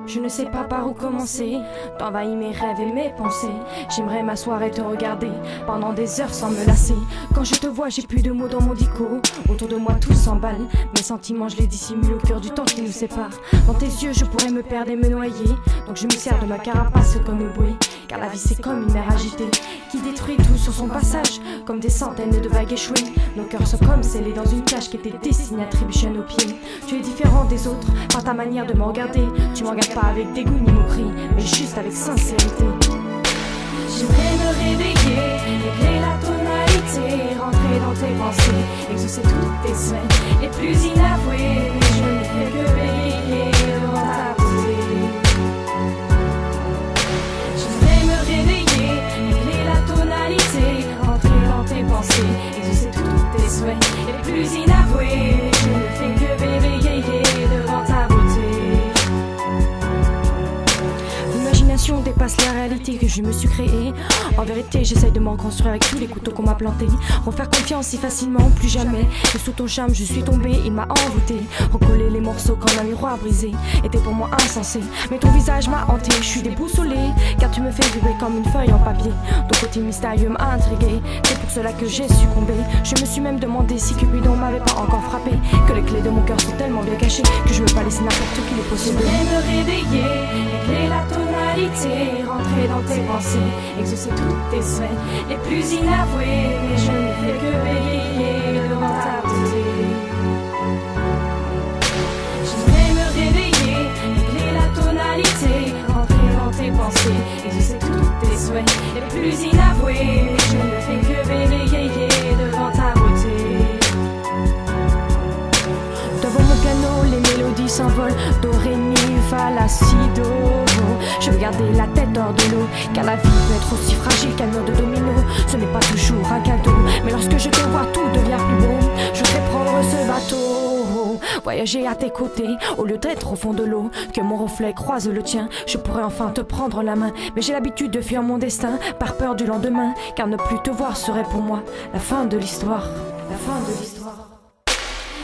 Je ne sais pas par où commencer, t'envahis mes rêves et mes pensées. J'aimerais m'asseoir et te regarder pendant des heures sans me lasser. Quand je te vois, j'ai plus de mots dans mon dico. Autour de moi, tout s'emballe. Mes sentiments, je les dissimule au cœur du temps qui nous sépare. Dans tes yeux, je pourrais me perdre et me noyer. Donc je me sers de ma carapace comme une bouée. Car la vie, c'est comme une mer agitée qui détruit tout sur son passage. Comme des centaines de vagues échouées. Nos cœurs sont comme scellés dans une cage qui était destinée à trébucher à nos pieds. Tu es différent des autres par ta manière de me regarder. Tu me regardes pas avec dégoût ni moquerie, mais juste avec sincérité. J'aimerais me réveiller, régler la tonalité, rentrer dans tes pensées, exaucer toutes tes souhaits les plus inavoués. Je ne fais que bégayer devant ta beauté. J'aimerais me réveiller, régler la tonalité, rentrer dans tes pensées, exaucer tous tes souhaits les plus inavoués. Je ne fais que bégayer devant ta beauté. L'imagination dépasse la réalité que je me suis créée. En vérité, j'essaye de m'en construire avec tous les couteaux qu'on m'a plantés. Refaire confiance si facilement, plus jamais. Et sous ton charme, je suis tombée, il m'a envoûtée. Recoller les morceaux comme un miroir brisé était pour moi insensé. Mais ton visage m'a hanté, je suis déboussolée. Car tu me fais vibrer comme une feuille en papier. Ton côté mystérieux m'a intriguée. C'est pour cela que j'ai succombé. Je me suis même demandé si Cupidon m'avait pas encore frappé. Que les clés de mon cœur sont tellement bien cachées que je veux pas laisser n'importe qui les posséder. J'aimerais me réveiller, régler la tonalité, rentrer dans tes pensées, exaucer tous tes souhaits les plus inavoués. Mais je ne fais que bégayer devant ta beauté. J'aimerais me réveiller, régler la tonalité, rentrer dans tes pensées, exaucer tous tes souhaits les plus inavoués. Mais je ne fais que bégayer devant ta beauté. Devant mon piano, les mélodies s'envolent. Do, ré, mi, fa, la, si, do. Je veux garder la tête hors de l'eau, car la vie peut être aussi fragile qu'un mur de domino. Ce n'est pas toujours un cadeau, mais lorsque je te vois, tout devient plus beau. Je voudrais prendre ce bateau, voyager à tes côtés, au lieu d'être au fond de l'eau. Que mon reflet croise le tien, je pourrais enfin te prendre la main. Mais j'ai l'habitude de fuir mon destin, par peur du lendemain. Car ne plus te voir serait pour moi la fin de l'histoire. La fin de l'histoire.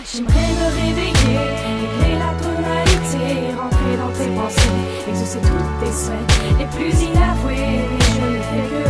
J'aimerais me réveiller, régler la tonalité, rentrer dans tes pensées, exaucer tous tes souhaits les plus inavoués. Je ne fais que